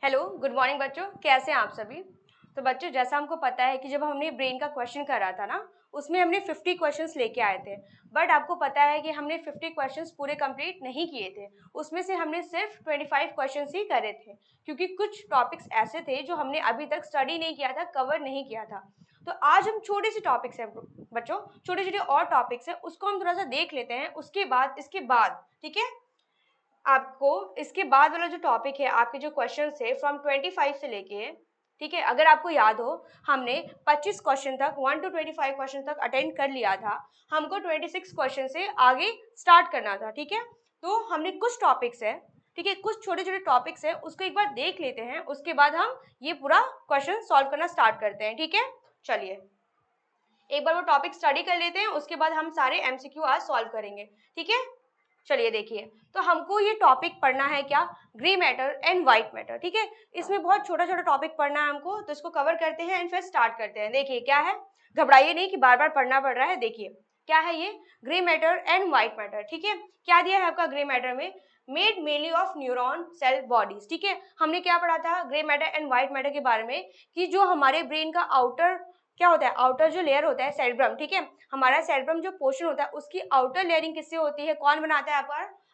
Hello, good morning बच्चों, कैसे हैं आप सभी। तो बच्चों, जैसा हमको पता है कि जब हमने ब्रेन का क्वेश्चन करा था ना, उसमें हमने 50 क्वेश्चंस लेके आए थे। बट आपको पता है कि हमने 50 क्वेश्चंस पूरे कंप्लीट नहीं किए थे। उसमें से हमने सिर्फ 25 क्वेश्चंस ही करे थे, क्योंकि कुछ टॉपिक्स ऐसे थे जो हमने अभी तक स्टडी नहीं किया था, कवर नहीं किया था। तो आज हम छोटे से टॉपिक्स हैं बच्चों, छोटे छोटे और टॉपिक्स हैं, उसको हम थोड़ा सा देख लेते हैं। उसके बाद इसके बाद ठीक है, आपको इसके बाद वाला जो टॉपिक है, आपके जो क्वेश्चन थे फ्रॉम 25 से लेके, ठीक है, अगर आपको याद हो, हमने 25 क्वेश्चन तक 1 to 25 क्वेश्चन तक अटेंड कर लिया था। हमको 26 क्वेश्चन से आगे स्टार्ट करना था। ठीक है, तो हमने कुछ टॉपिक्स है, ठीक है, कुछ छोटे छोटे टॉपिक्स है, उसको एक बार देख लेते हैं। उसके बाद हम ये पूरा क्वेश्चन सॉल्व करना स्टार्ट करते हैं। ठीक है, चलिए एक बार वो टॉपिक स्टडी कर लेते हैं, उसके बाद हम सारे एमसीक्यू आज सॉल्व करेंगे। ठीक है, चलिए देखिए, तो हमको ये टॉपिक पढ़ना है क्या, grey matter and white matter. ठीक है, इसमें बहुत छोटा छोटा टॉपिक पढ़ना है हमको, तो इसको कवर करते हैं एंड फिर स्टार्ट करते हैं। देखिए क्या है, घबराइए नहीं कि बार बार पढ़ना पड़ रहा है। देखिए क्या है ये, grey matter and white matter. ठीक है, क्या दिया है आपका ग्रे मैटर में, made mainly of neuron cell bodies. ठीक है, हमने क्या पढ़ा था grey matter and white matter के बारे में, कि जो हमारे ब्रेन का आउटर क्या होता है, आउटर जो लेयर होता है सेरेब्रम, ठीक है, हमारा सेरेब्रम जो पोर्शन होता है उसकी आउटर लेयरिंग किससे होती है, कौन बनाता है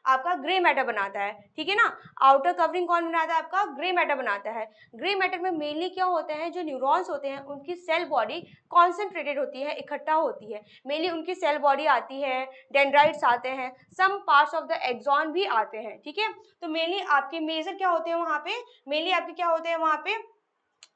आपका ग्रे मैटर बनाता है। ठीक है ना, आउटर कवरिंग कौन बनाता है, आपका ग्रे मैटर बनाता है। ग्रे मैटर में मेनली क्या होते हैं, जो न्यूरॉन्स होते हैं उनकी सेल बॉडी कॉन्सेंट्रेटेड होती है, इकट्ठा होती है। मेनली उनकी सेल बॉडी आती है, डेंड्राइट्स आते हैं, some parts of the axon भी आते हैं। ठीक है, तो मेनली आपके मेजर क्या होते हैं वहाँ पे, मेनली आपके क्या होते हैं वहाँ पे,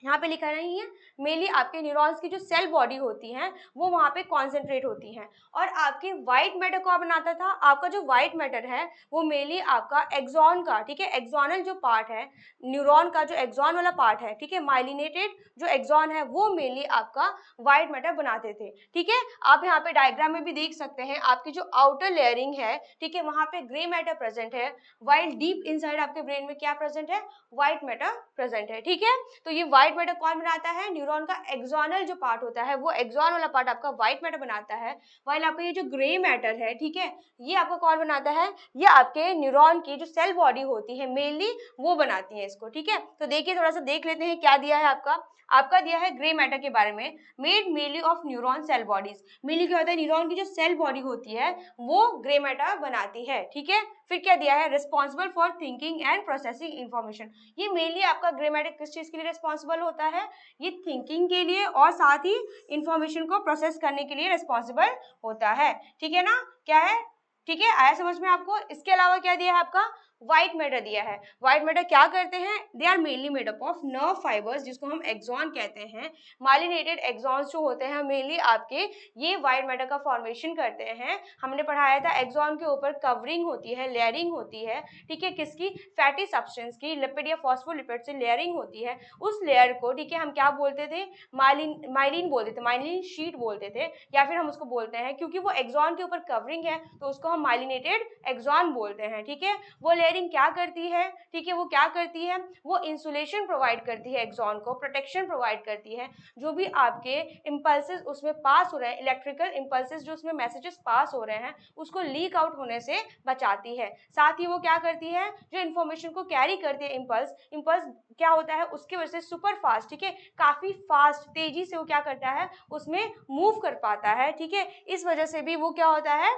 यहाँ पे लिखा नहीं है, मेनली आपके न्यूरॉन्स की जो सेल बॉडी होती हैं वो वहाँ पे कॉन्सेंट्रेट होती हैं। और आपके व्हाइट मैटर को बनाता था, आपका जो व्हाइट मैटर है वो मेनली आपका एक्सॉन का, ठीक है, एक्सॉनल जो पार्ट है न्यूरॉन का, जो एक्सॉन वाला पार्ट है, ठीक है, माइलिनेटेड जो एक्सॉन है वो मेनली आपका व्हाइट मैटर बनाते थे। ठीक है, आप यहाँ पे डायग्राम में भी देख सकते हैं, आपकी जो आउटर लेयरिंग है, ठीक है, वहाँ पे ग्रे मैटर प्रेजेंट है, वाइल डीप इनसाइड आपके ब्रेन में क्या प्रेजेंट है, व्हाइट मैटर प्रेजेंट है। ठीक है, तो ये व्हाइट मैटर कौन बनाता है, न्यूरॉन का एक्सॉनल जो पार्ट होता है, वो एक्सॉन वाला पार्ट आपका व्हाइट मैटर बनाता है। व्हाइल आपका ये जो ग्रे मैटर है, ठीक है, ये आपका कौन बनाता है, ये आपके न्यूरॉन की जो सेल बॉडी होती है मेनली वो बनाती है इसको। ठीक है, तो देखिए थोड़ा सा देख लेते हैं क्या दिया है आपका दिया है ग्रे मैटर के बारे में, made mainly of neuron cell bodies. Mainly क्या होता है, न्यूरॉन की जो सेल बॉडी होती है वो ग्रे मैटर बनाती है। ठीक है, फिर क्या दिया है, responsible for thinking and processing information. ये मेनली आपका ग्रे मैटर किस चीज के लिए रिस्पॉन्सिबल होता है, ये थिंकिंग के लिए और साथ ही इंफॉर्मेशन को प्रोसेस करने के लिए रिस्पॉन्सिबल होता है। ठीक है ना, क्या है, ठीक है, आया समझ में आपको। इसके अलावा क्या दिया है आपका, व्हाइट मैटर दिया है। व्हाइट मैटर क्या करते हैं, they are mainly made up of nerve fibres, जिसको हम एक्सॉन कहते हैं। माइलिनेटेड एक्सॉन्स जो होते हैं मेनली आपके, ये व्हाइट मैटर का फॉर्मेशन करते हैं। हमने पढ़ाया था एक्सॉन के ऊपर कवरिंग होती है, लेयरिंग होती है, ठीक है, किसकी, फैटी सब्सटेंस की, लिपिड या फॉस्फोलिपिड से लेयरिंग होती है। उस लेयर को, ठीक है, हम क्या बोलते थे, माइलिन बोलते थे, माइलिन शीट बोलते थे, या फिर हम उसको बोलते हैं, क्योंकि वो एक्सॉन के ऊपर कवरिंग है तो उसको हम माइलिनेटेड एक्सॉन बोलते हैं। ठीक है, वो लेयरिंग क्या करती है, ठीक है, वो क्या करती है, वो इंसुलेशन प्रोवाइड करती है, एक्सॉन को प्रोटेक्शन प्रोवाइड करती है। जो भी आपके इंपल्सेस उसमें पास हो रहे हैं, इलेक्ट्रिकल इंपल्सेस जो उसमें मैसेजेस पास हो रहे हैं, उसको लीक आउट होने से बचाती है। साथ ही वो क्या करती है, जो इंफॉर्मेशन को कैरी करती है, इंपल्स क्या होता है, उसकी वजह से सुपर फास्ट, ठीक है, काफी फास्ट तेजी से वो क्या करता है, उसमें मूव कर पाता है। ठीक है, इस वजह से भी वो क्या होता है,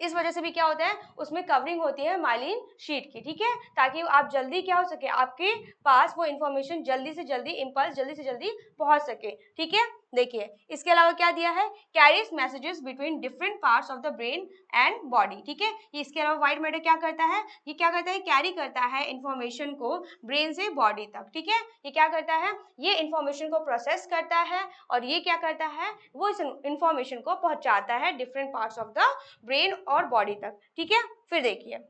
इस वजह से भी क्या होता है, उसमें कवरिंग होती है माइलिन शीट की। ठीक है, ताकि आप जल्दी क्या हो सके, आपके पास वो इंफॉर्मेशन जल्दी से जल्दी, इंपल्स जल्दी से जल्दी पहुंच सके। ठीक है, देखिए इसके अलावा क्या दिया है, carries messages between different parts of the brain and body. ठीक है, इसके अलावा व्हाइट मैटर क्या करता है, ये क्या करता है, कैरी करता है इंफॉर्मेशन को ब्रेन से बॉडी तक। ठीक है, ये क्या करता है, ये इंफॉर्मेशन को प्रोसेस करता है, और ये क्या करता है, वो इस इंफॉर्मेशन को पहुंचाता है different parts of the brain और बॉडी तक। ठीक है, फिर देखिए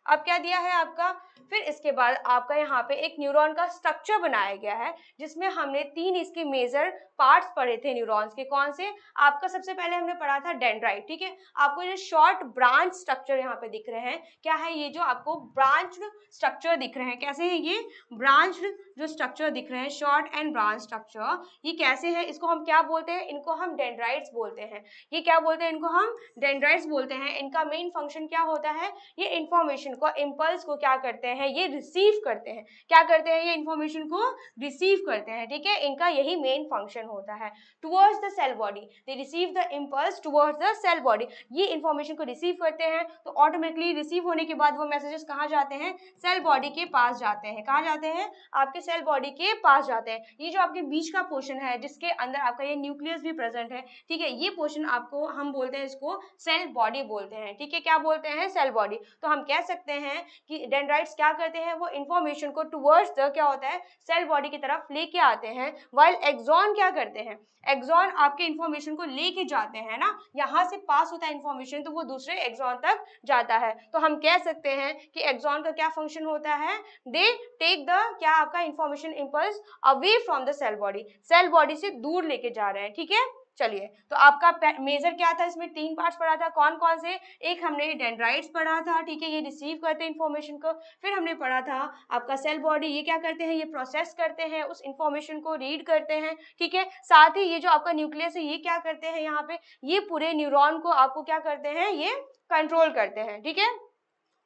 अब क्या दिया है आपका, फिर इसके बाद आपका यहाँ पे एक न्यूरॉन का स्ट्रक्चर बनाया गया है, जिसमें हमने 3 इसके मेजर पार्ट्स पढ़े थे न्यूरॉन्स के। कौन से, आपका सबसे पहले हमने पढ़ा था डेंड्राइट। ठीक है, आपको ये शॉर्ट ब्रांच स्ट्रक्चर यहाँ पे दिख रहे हैं, क्या है, ये जो आपको ब्रांच स्ट्रक्चर दिख रहे हैं, कैसे है ये ब्रांच जो स्ट्रक्चर दिख रहे हैं, शॉर्ट एंड ब्रांच स्ट्रक्चर, ये कैसे है, इसको हम क्या बोलते हैं, इनको हम डेंड्राइट्स बोलते हैं। ये क्या बोलते हैं, इनको हम डेंड्राइट्स बोलते हैं। इनका मेन फंक्शन क्या होता है, ये इंफॉर्मेशन को इम्पल्स को क्या करते हैं, ये रिसीव करते हैं। क्या करते हैं, ये इंफॉर्मेशन को रिसीव करते हैं, ठीक है, इनका यही मेन फंक्शन होता है। Towards the cell body, they receive the impulse towards the cell body, ये इंफॉर्मेशन को रिसीव करते हैं, तो ऑटोमेटिकली रिसीव होने के बाद वो मैसेजेस कहाँ जाते हैं, सेल बॉडी के पास जाते हैं। कहाँ जाते हैं, आपके सेल बॉडी के पास जाते हैं। ये जो आपके बीच का पोर्शन है जिसके अंदर आपका ये न्यूक्लियस भी प्रेजेंट है, ठीक है, ये पोर्शन आपको हम बोलते हैं, इसको सेल बॉडी बोलते हैं, ठीक है, क्या बोलते हैं, सेल बॉडी। तो हम कह सकते हैं कि डेंड्राइट्स क्या करते हैं, वो इंफॉर्मेशन को टुवर्ड्स द क्या होता है, सेल बॉडी की तरफ लेके आते हैं, व्हाइल एक्सॉन क्या करते हैं, एक्सॉन आपके इंफॉर्मेशन को लेके जाते हैं ना, यहाँ से पास होता है इंफॉर्मेशन तो वो दूसरे एक्सॉन तक जाता है। तो हम कह सकते हैं कि एक्सॉन का क्या फंक्शन होता है, दे टेक द क्या आपका information impulse away from the cell body, cell body से दूर लेके जा रहे हैं, ठीक है। चलिए, तो आपका मेजर क्या था, इसमें 3 पार्ट्स पढ़ा था, कौन कौन से, एक हमने डेंड्राइट्स पढ़ा था, ठीक है, ये रिसीव करते हैं इंफॉर्मेशन को, फिर हमने पढ़ा था आपका सेल बॉडी, ये क्या करते हैं, ये प्रोसेस करते हैं, उस इंफॉर्मेशन को रीड करते हैं, ठीक है, साथ ही ये जो आपका न्यूक्लियस है ये क्या करते हैं, यहाँ पे ये पूरे न्यूरॉन को आपको क्या करते हैं, ये कंट्रोल करते हैं, ठीक है।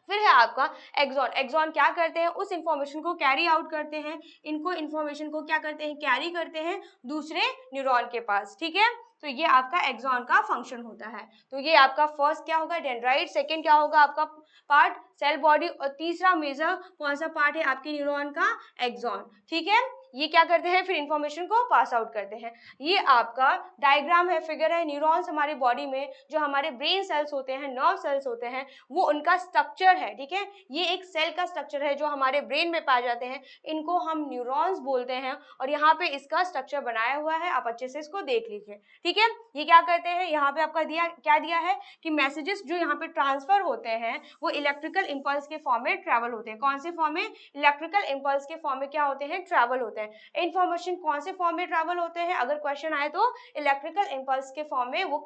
फिर है आपका एक्सॉन, एक्सॉन क्या करते हैं, उस इंफॉर्मेशन को कैरी आउट करते हैं, इनको इंफॉर्मेशन को क्या करते हैं, कैरी करते हैं दूसरे न्यूरॉन के पास, ठीक है। तो ये आपका एक्सॉन का फंक्शन होता है। तो ये आपका फर्स्ट क्या होगा, डेंड्राइट, सेकंड क्या होगा आपका पार्ट सेल बॉडी, और तीसरा मेजर कौन सा पार्ट है आपके न्यूरॉन का, एक्सॉन, ठीक है। ये क्या करते हैं, फिर इंफॉर्मेशन को पास आउट करते हैं। ये आपका डायग्राम है, फिगर है, न्यूरॉन्स हमारे बॉडी में जो हमारे ब्रेन सेल्स होते हैं, नर्व सेल्स होते हैं, वो उनका स्ट्रक्चर है, ठीक है। ये एक सेल का स्ट्रक्चर है जो हमारे ब्रेन में पाए जाते हैं, इनको हम न्यूरॉन्स बोलते हैं, और यहाँ पे इसका स्ट्रक्चर बनाया हुआ है, आप अच्छे से इसको देख लीजिए, ठीक है। ये क्या करते हैं, यहाँ पे आपका क्या दिया है कि मैसेजेस जो यहाँ पे ट्रांसफर होते हैं वो इलेक्ट्रिकल इंपल्स के फॉर्म में ट्रैवल होते हैं। कौन से फॉर्म में, इलेक्ट्रिकल इंपल्स के फॉर्म में क्या होते हैं, ट्रैवल होते हैं। इंफॉर्मेशन कौन से फॉर्म में ट्रैवल होते हैं, अगर क्वेश्चन आए तो इलेक्ट्रिकल इंपल्स के फॉर्म में वो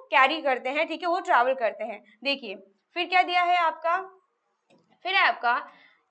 कैरी करते हैं, ठीक है, वो ट्रैवल करते हैं। देखिए फिर क्या दिया है आपका, फिर है आपका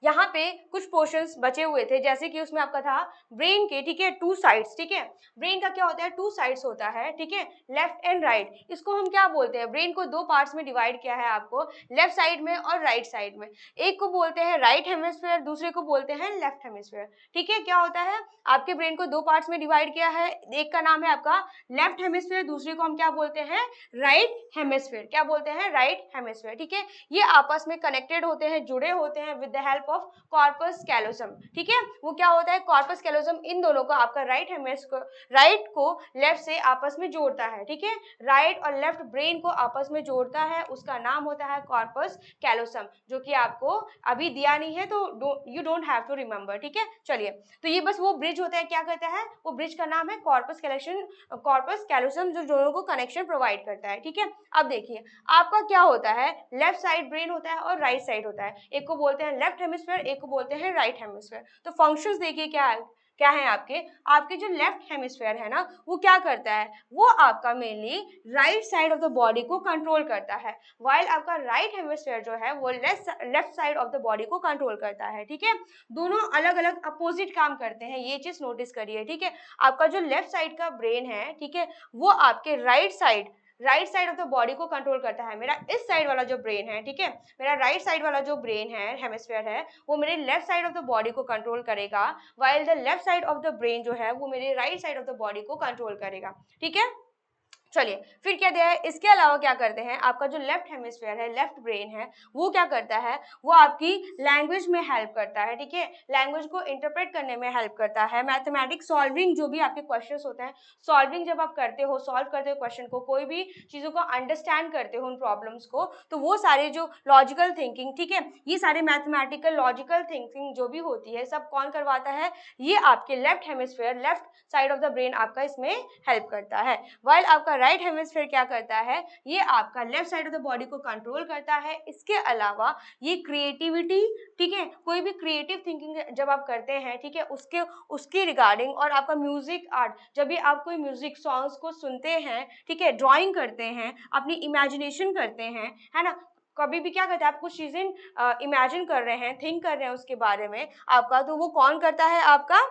यहाँ पे कुछ पोर्शंस बचे हुए थे, जैसे कि उसमें आपका था ब्रेन के, ठीक है, 2 साइड्स, ठीक है। ब्रेन का क्या होता है, 2 साइड्स होता है, ठीक है, लेफ्ट एंड राइट। इसको हम क्या बोलते हैं, ब्रेन को 2 पार्ट्स में डिवाइड किया है आपको, लेफ्ट साइड में और राइट साइड में। एक को बोलते हैं राइट हेमिस्फीयर, दूसरे को बोलते हैं लेफ्ट हेमिस्फीयर, ठीक है। क्या होता है, आपके ब्रेन को 2 पार्ट्स में डिवाइड किया है, एक का नाम है आपका लेफ्ट हेमिस्फीयर, दूसरे को हम क्या बोलते हैं, राइट हेमिस्फीयर, क्या बोलते हैं, राइट हेमिस्फीयर, ठीक है। ये आपस में कनेक्टेड होते हैं, जुड़े होते हैं with the help of corpus callosum, ठीक है। वो क्या होता है, कॉर्पस कैलोसम इन दोनों को आपका राइट को लेफ्ट से आपस में जोड़ता है, ठीक है। राइट और लेफ्ट ब्रेन को आपस में जोड़ता है, उसका नाम होता है कॉर्पस कैलोसम, जो कि आपको अभी दिया नहीं है तो you don't have to remember, ठीक है। चलिए, तो ये बस वो ब्रिज होता है, क्या कहता है, वो ब्रिज का नाम है कॉर्पस कैलोसम, जो दोनों को कनेक्शन प्रोवाइड करता है, ठीक है। अब देखिए आपका क्या होता है, लेफ्ट साइड ब्रेन होता है और राइट साइड होता है, एक को बोलते हैं लेफ्ट हेमिस्फीयर, एक को बोलते हैं राइट हेमिस्फीयर। तो फंक्शंस देखिए क्या है आपके जो लेफ्ट हेमिस्फीयर है ना, वो क्या करता है, वो आपका mainly right side of the body को कंट्रोल करता है, व्हाइल आपका राइट हेमिस्फीयर जो है वो left side of the body को कंट्रोल करता है, ठीक है। दोनों अलग अलग अपोजिट काम करते हैं, ये चीज नोटिस करिए, ठीक है। आपका जो लेफ्ट साइड का ब्रेन है, ठीक है, वो आपके right side of the body को कंट्रोल करता है। मेरा इस साइड वाला जो ब्रेन है, ठीक है, मेरा राइट साइड वाला जो ब्रेन है, हेमिस्फीयर है, वो मेरे left side of the body को कंट्रोल करेगा, while the left side of the brain जो है वो मेरे right side of the body को कंट्रोल करेगा, ठीक है। चलिए, फिर क्या दिया है, इसके अलावा क्या करते हैं, आपका जो लेफ्ट हेमिस्फीयर है, लेफ्ट ब्रेन है, वो क्या करता है, वो आपकी लैंग्वेज में हेल्प करता है, ठीक है, लैंग्वेज को इंटरप्रेट करने में हेल्प करता है। मैथमेटिक्स सॉल्विंग, जो भी आपके क्वेश्चंस होते हैं, सॉल्विंग जब आप करते हो, सॉल्व करते हो क्वेश्चन को, कोई भी चीज़ों को अंडरस्टैंड करते हो उन प्रॉब्लम्स को, तो वो सारे जो लॉजिकल थिंकिंग, ठीक है, ये सारे मैथमेटिकल लॉजिकल थिंकिंग जो भी होती है, सब कौन करवाता है, ये आपके left hemisphere, left side of the brain आपका इसमें हेल्प करता है। व्हाइल आपका राइट हेमिस्फीयर क्या करता है, ये आपका left side of the body को कंट्रोल करता है। इसके अलावा ये क्रिएटिविटी, ठीक है, कोई भी क्रिएटिव थिंकिंग जब आप करते हैं, ठीक है, उसके रिगार्डिंग, और आपका म्यूजिक आर्ट, जब भी आप कोई म्यूजिक सॉन्ग्स को सुनते हैं, ठीक है, ड्राइंग करते हैं, अपनी इमेजिनेशन करते हैं, है ना, कभी भी क्या करते हैं, आप कुछ चीजें इमेजिन कर रहे हैं, थिंक कर रहे हैं उसके बारे में आपका, तो वो कौन करता है, आपका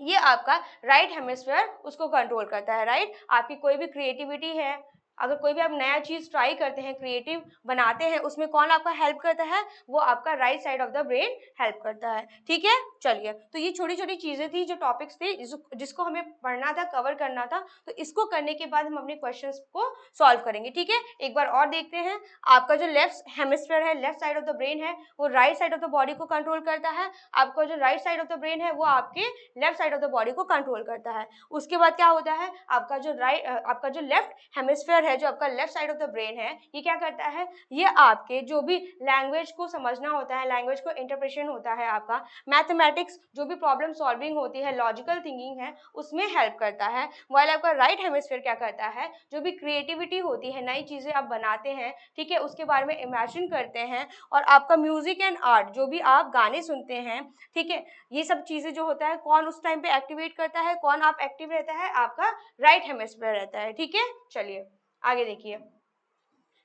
ये आपका राइट हेमिस्फीयर उसको कंट्रोल करता है, राइट। आपकी कोई भी क्रिएटिविटी है, अगर कोई भी आप नया चीज़ ट्राई करते हैं, क्रिएटिव बनाते हैं, उसमें कौन आपका हेल्प करता है? वो आपका right side of the brain help करता है। ठीक है, चलिए, तो ये छोटी छोटी चीज़ें थी, जो टॉपिक्स थे जिसको हमें पढ़ना था, कवर करना था। तो इसको करने के बाद हम अपने क्वेश्चंस को सॉल्व करेंगे। ठीक है, एक बार और देखते हैं। आपका जो लेफ्ट हेमिस्फीयर है, left side of the brain है, वो right side of the body को कंट्रोल करता है। आपका जो right side of the brain है, वो आपके left side of the body को कंट्रोल करता है। उसके बाद क्या होता है? आपका जो लेफ्ट हेमिस्फीयर है, जो आपका left side of the brain है, ये क्या करता है? ये आपके जो भी लैंग्वेज को समझना होता है, लैंग्वेज को इंटरप्रेशन होता है, आपका मैथमेटिक्स, जो भी प्रॉब्लम सॉल्विंग होती है, लॉजिकल थिंकिंग है, उसमें हेल्प करता है। वाइल आपका राइट हेमिस्फीयर क्या करता है? जो भी क्रिएटिविटी होती है, नई चीजें आप बनाते हैं, ठीक है, उसके बारे में इमेजिन करते हैं, और आपका म्यूजिक एंड आर्ट, जो भी आप गाने सुनते हैं, ठीक है, ये सब चीजें जो होता है, कौन उस टाइम पे एक्टिवेट करता है, कौन आप एक्टिव रहता है? आपका राइट हेमिस्फीयर रहता है। ठीक है, चलिए आगे देखिए।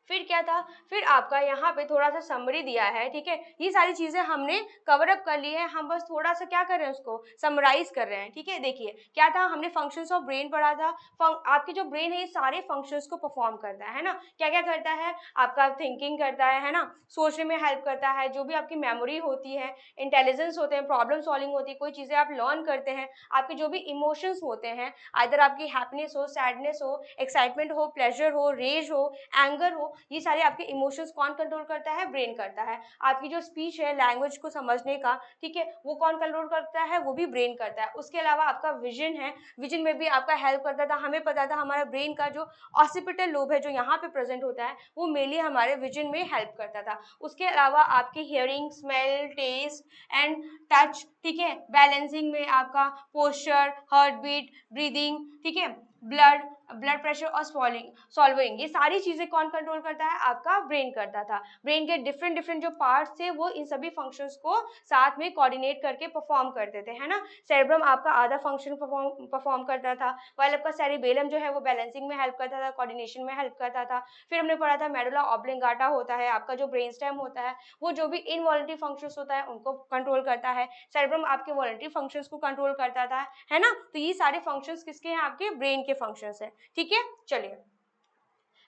फिर क्या था? फिर आपका यहाँ पे थोड़ा सा समरी दिया है। ठीक है, ये सारी चीजें हमने कवर अप कर ली है, हम बस थोड़ा सा क्या कर रहे हैं, उसको समराइज कर रहे हैं। ठीक है, देखिए क्या था, हमने फंक्शंस ऑफ ब्रेन पढ़ा था। आपके जो ब्रेन है, ये सारे फंक्शंस को परफॉर्म करता है ना। क्या क्या करता है? आपका थिंकिंग करता है ना, सोचने में हेल्प करता है, जो भी आपकी मेमोरी होती है, इंटेलिजेंस होते हैं, प्रॉब्लम सॉल्विंग होती है, कोई चीजें आप लर्न करते हैं, आपके जो भी इमोशंस होते हैं, आइदर आपकी हैप्पीनेस हो, सैडनेस हो, एक्साइटमेंट हो, प्लेजर हो, रेज हो, एंगर हो, ये सारे आपके इमोशंस कौन कंट्रोल करता है? ब्रेन करता है। आपकी जो स्पीच है, लैंग्वेज को समझने का, ठीक है, वो कौन कंट्रोल करता है? वो भी ब्रेन करता है। उसके अलावा आपका विजन है, विजन में भी आपका हेल्प करता था। हमें पता था हमारा ब्रेन का जो ऑसिपिटल लोब है, जो यहाँ पे प्रेजेंट होता है, वो मेनली हमारे विजन में हेल्प करता था। उसके अलावा आपकी hearing, smell, taste and touch, ठीक है, बैलेंसिंग में आपका पोस्चर, हार्ट बीट, ब्रीदिंग, ठीक है, ब्लड प्रेशर और सॉल्विंग, ये सारी चीजें कौन कंट्रोल करता है? आपका ब्रेन करता था। ब्रेन के डिफरेंट डिफरेंट जो पार्ट्स थे, वो इन सभी फंक्शंस को साथ में कोऑर्डिनेट करके परफॉर्म करते थे, है ना। सेरेब्रम आपका आधा फंक्शन परफॉर्म करता था, वाइल आपका सेरिबेलम जो है, वो बैलेंसिंग में हेल्प करता था, कोऑर्डिनेशन में हेल्प करता था। फिर हमने पढ़ा था मेडुला ऑब्लिंगाटा होता है, आपका जो ब्रेन स्टेम होता है, वो जो भी इनवॉलंटरी फंक्शंस होता है, उनको कंट्रोल करता है। सेरेब्रम आपके वॉलंटरी फंक्शंस को कंट्रोल करता था, है ना। तो ये सारे फंक्शंस किसके हैं? आपके ब्रेन के फंक्शंस है। ठीक है, चलिए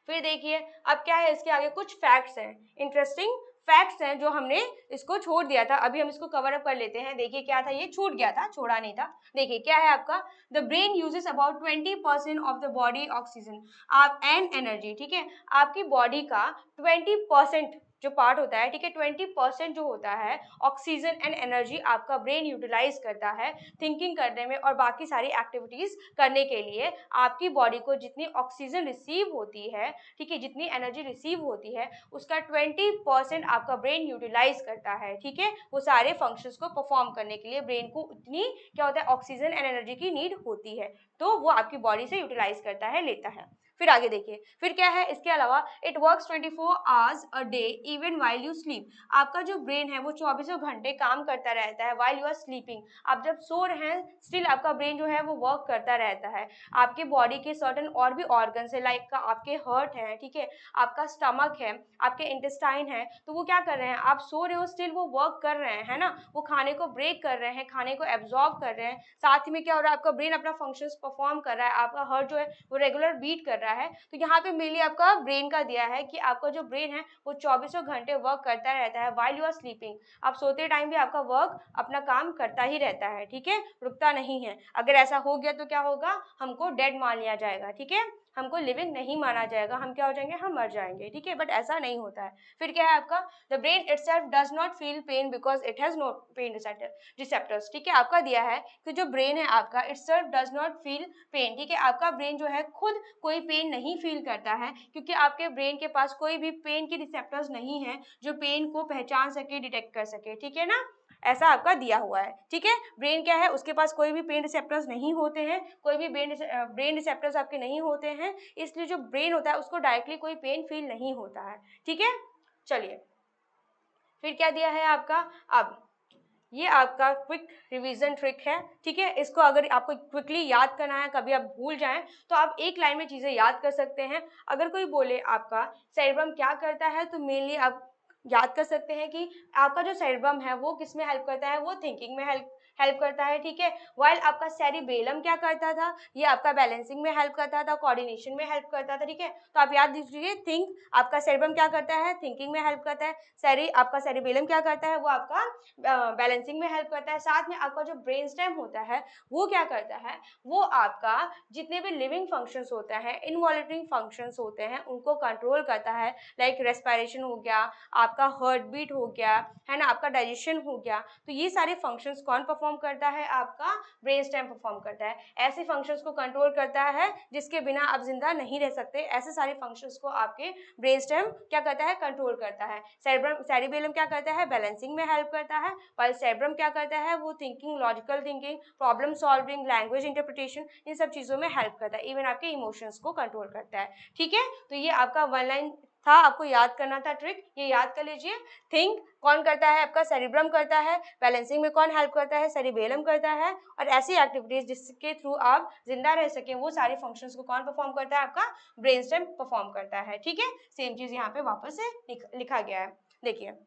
फिर देखिए, अब क्या है, इसके आगे कुछ फैक्ट्स हैं, इंटरेस्टिंग फैक्ट्स हैं, जो हमने इसको छोड़ दिया था। अभी हम इसको कवर अप कर लेते हैं। देखिए क्या था, ये छूट गया था, छोड़ा नहीं था। देखिए क्या है आपका, the brain uses about 20% of the body oxygen आप एंड एनर्जी। ठीक है, आपकी बॉडी का 20% जो पार्ट होता है, ठीक है, 20% जो होता है ऑक्सीजन एंड एनर्जी, आपका ब्रेन यूटिलाइज करता है थिंकिंग करने में और बाकी सारी एक्टिविटीज करने के लिए। आपकी बॉडी को जितनी ऑक्सीजन रिसीव होती है, ठीक है, जितनी एनर्जी रिसीव होती है, उसका 20% आपका ब्रेन यूटिलाइज करता है। ठीक है, वो सारे फंक्शंस को परफॉर्म करने के लिए ब्रेन को उतनी क्या होता है, ऑक्सीजन एंड एनर्जी की नीड होती है, तो वो आपकी बॉडी से यूटिलाइज करता है, लेता है। फिर आगे देखिए, फिर क्या है, इसके अलावा it works 24 hours a day even while you sleep. आपका जो ब्रेन है, वो 24 घंटे काम करता रहता है वाइल यू आर स्लीपिंग। आप जब सो रहे हैं, स्टिल आपका ब्रेन जो है वो वर्क करता रहता है। आपके बॉडी के सर्टन और भी ऑर्गन्स है, लाइक आपके हार्ट है, ठीक है, आपका स्टमक है, आपके इंटेस्टाइन है, तो वो क्या कर रहे हैं, आप सो रहे हो स्टिल वो वर्क कर रहे हैं, है ना। वो खाने को ब्रेक कर रहे हैं, खाने को एब्जॉर्ब कर रहे हैं, साथ ही में क्या हो रहा है, आपका ब्रेन अपना फंक्शंस परफॉर्म कर रहा है, आपका हार्ट जो है वो रेगुलर बीट कर रहा है। तो यहाँ पे मेनली आपका ब्रेन का दिया है कि आपका जो ब्रेन है वो 24 घंटे वर्क करता रहता है वाइल यू आर स्लीपिंग। आप सोते टाइम भी आपका वर्क अपना काम करता ही रहता है, ठीक है, रुकता नहीं है। अगर ऐसा हो गया तो क्या होगा, हमको डेड मान लिया जाएगा, ठीक है, हमको लिविंग नहीं माना जाएगा, हम क्या हो जाएंगे, हम मर जाएंगे, ठीक है, बट ऐसा नहीं होता है। फिर क्या है आपका, the brain itself does not feel pain because it has no pain receptors. ठीक है, आपका दिया है कि जो ब्रेन है आपका, itself does not feel pen. ठीक है, आपका ब्रेन जो है खुद कोई पेन नहीं फील करता है, क्योंकि आपके ब्रेन के पास कोई भी पेन की रिसेप्टर्स नहीं है जो पेन को पहचान सके, डिटेक्ट कर सके, ठीक है ना, ऐसा आपका दिया हुआ है। ठीक है, ब्रेन क्या है, उसके पास कोई भी पेन रिसेप्टर्स नहीं होते हैं, कोई भी ब्रेन रिसेप्टर्स आपके नहीं होते हैं, इसलिए जो ब्रेन होता है उसको डायरेक्टली कोई पेन फील नहीं होता है। ठीक है, चलिए फिर क्या दिया है आपका, अब ये आपका क्विक रिवीजन ट्रिक है। ठीक है, इसको अगर आपको क्विकली याद करना है, कभी आप भूल जाएं, तो आप एक लाइन में चीजें याद कर सकते हैं। अगर कोई बोले आपका सेरेब्रम क्या करता है, तो मेनली आप याद कर सकते हैं कि आपका जो सेरेब्रम है वो किस में हेल्प करता है, वो थिंकिंग में हेल्प हेल्प करता है, ठीक है। वाइल आपका सेरिबेलम क्या करता था, ये आपका बैलेंसिंग में हेल्प करता था, कोऑर्डिनेशन में हेल्प करता था, ठीक है। तो आप याद दीजिए, थिंक आपका सेरिब्रम क्या करता है, थिंकिंग में हेल्प करता है, आपका सेरिबेलम क्या करता है, वो आपका बैलेंसिंग में हेल्प करता है। साथ में आपका जो ब्रेन स्टेम होता है वो क्या करता है, वो आपका जितने भी लिविंग फंक्शंस होते हैं, इनवॉल्यूटरी फंक्शंस होते हैं, उनको कंट्रोल करता है। लाइक रेस्पिरेशन हो गया, आपका हार्ट बीट हो गया, है ना, आपका डाइजेशन हो गया। तो ये सारे फंक्शंस कौन परफॉर्म करता है, आपका ब्रेन स्टेम परफॉर्म करता है। ऐसे फंक्शंस को कंट्रोल करता है जिसके बिना आप जिंदा नहीं रह सकते। ऐसे सारे फंक्शंस को आपके ब्रेन स्टेम क्या करता है, कंट्रोल करता है। सेरिबेलम क्या करता है, बैलेंसिंग में हेल्प करता है, और सेरिब्रम क्या करता है, वो thinking, logical thinking, problem solving, language interpretation, इन सब चीजों में हेल्प करता है। इवन आपके इमोशंस को कंट्रोल करता है, ठीक है। तो ये आपका वन लाइन था, आपको याद करना था ट्रिक, ये याद कर लीजिए। थिंक कौन करता है, आपका सेरिब्रम करता है, बैलेंसिंग में कौन हेल्प करता है, सेरिबेलम करता है, और ऐसी एक्टिविटीज जिसके थ्रू आप जिंदा रह सके वो सारे फंक्शंस को कौन परफॉर्म करता है, आपका ब्रेन स्टेम परफॉर्म करता है, ठीक है। सेम चीज यहाँ पे वापस से लिखा गया है, देखिए।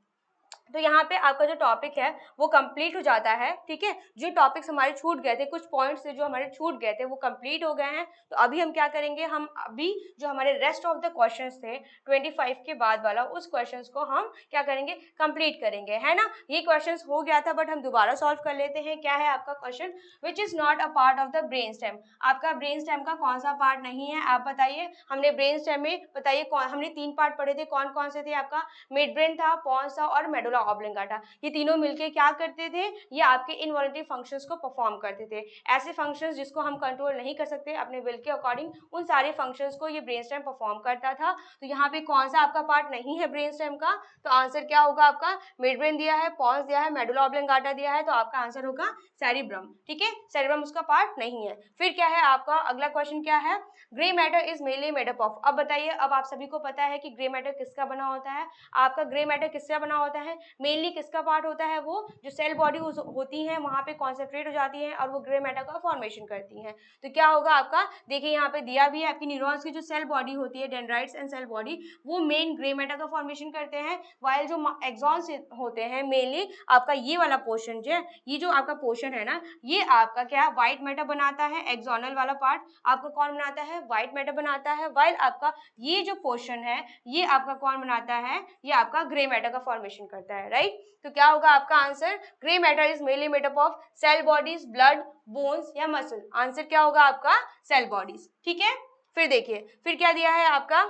तो यहाँ पे आपका जो टॉपिक है वो कंप्लीट हो जाता है, ठीक है। जो टॉपिक्स हमारे छूट गए थे, कुछ पॉइंट्स जो हमारे छूट गए थे वो कंप्लीट हो गए हैं। तो अभी हम क्या करेंगे, हम अभी जो हमारे रेस्ट ऑफ द क्वेश्चंस थे 25 के बाद वाला, उस क्वेश्चंस को हम क्या करेंगे, कंप्लीट करेंगे, है ना। ये क्वेश्चंस हो गया था बट हम दोबारा सॉल्व कर लेते हैं। क्या है आपका question, which is not a part of the brain stem. आपका ब्रेन स्टेम का कौन सा पार्ट नहीं है, आप बताइए। हमने ब्रेन स्टेम में बताइए हमने 3 पार्ट पढ़े थे, कौन कौन से थे, आपका मिड ब्रेन था, पॉन्स था और मेडुला ऑब्लिंगाटा। ये तीनों मिलके क्या करते थे, ये आपके इनवॉल्यूटरी फंक्शंस को परफॉर्म करते थे। ऐसे फंक्शंस जिसको हम कंट्रोल नहीं कर सकते अपने विल के अकॉर्डिंग, उन सारे फंक्शंस को ये ब्रेन स्टेम परफॉर्म करता था। तो यहाँ पे कौन सा आपका पार्ट नहीं है ब्रेन स्टेम का, तो आंसर क्या होगा आपका, मिड ब्रेन दिया है, पॉन्स दिया है, मेडुला ऑब्लिंगाटा दिया है, तो आपका आंसर होगा सेरिब्रम, ठीक है। सेरिब्रम उसका पार्ट नहीं है। फिर क्या है आपका अगला क्वेश्चन, क्या है, grey matter is mainly made up of. अब बताइए, अब आप सभी को पता है कि ग्रे मैटर किसका बना होता है। आपका ग्रे मैटर किससे बना होता है, मेनली किसका पार्ट होता है, वो जो सेल बॉडी होती है वहां पे कॉन्सेंट्रेट हो जाती है और वो ग्रे मैटर का फॉर्मेशन करती है। तो क्या होगा आपका, देखिए यहाँ पे दिया भी है, आपकी न्यूरॉन्स की जो सेल बॉडी होती है, डेंड्राइट्स एंड सेल बॉडी, वो मेन ग्रे मैटर का फॉर्मेशन करते हैं। वाइल जो एक्सॉन्स होते हैं मेनली आपका ये वाला पोर्शन, जो ये जो आपका पोर्शन है ना, ये आपका क्या व्हाइट मैटर बनाता है। एक्सोनल वाला पार्ट आपका कौन बनाता है, व्हाइट मैटर बनाता है। वाइल आपका ये जो पोर्शन है ये आपका कौन बनाता है, ये आपका ग्रे मैटर का फॉर्मेशन करता है, राइट। तो क्या होगा आपका answer, grey matter is mainly made up of cell bodies, blood, bones या मसल। आंसर क्या होगा आपका, सेल बॉडीज, ठीक है। फिर देखिए, फिर क्या दिया है आपका,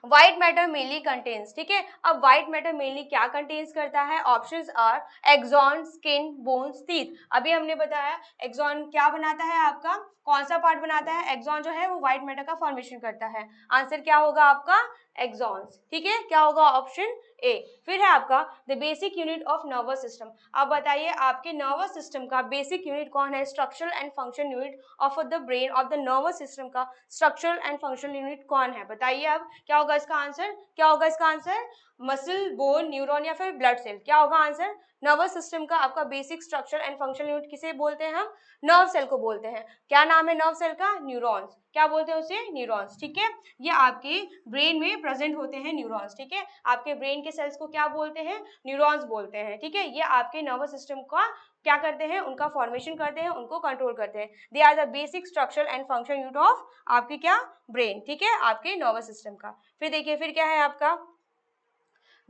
व्हाइट मैटर मेनली कंटेन्स, ठीक है। अब व्हाइट मैटर मेनली क्या कंटेन्स करता है, options are axon, skin, bones, teeth. अभी हमने बताया एक्सॉन क्या बनाता है, आपका कौन सा पार्ट बनाता है, एक्सॉन जो है वो व्हाइट मैटर का फॉर्मेशन करता है। आंसर क्या होगा आपका, एक्सॉन्स, ठीक है। क्या होगा, ऑप्शन ए। फिर है आपका the basic unit of nervous system. अब बताइए आपके नर्वस सिस्टम का बेसिक यूनिट कौन है, structural and function unit of the brain of the nervous system का स्ट्रक्चरल एंड फंक्शनल यूनिट कौन है, बताइए। अब क्या होगा इसका आंसर, क्या होगा इसका आंसर, मसल, बोन, न्यूरॉन या फिर ब्लड सेल। क्या होगा आंसर, नर्वस सिस्टम का आपका basic structure and functional unit किसे बोलते हैं, हम नर्व सेल को बोलते हैं। क्या नाम है नर्व सेल का, न्यूरॉन्स। क्या बोलते हैं उसे, न्यूरॉन्स, ठीक है। ये आपके ब्रेन में प्रेजेंट होते हैं न्यूरॉन्स, ठीक है। आपके ब्रेन के सेल्स को क्या बोलते हैं, न्यूरॉन्स बोलते हैं, ठीक है। ये आपके नर्वस सिस्टम का क्या करते हैं, उनका फॉर्मेशन करते हैं, उनको कंट्रोल करते हैं। They are the basic structure and function unit of आपके क्या, ब्रेन, ठीक है, आपके नर्वस सिस्टम का। फिर देखिए, फिर क्या है आपका,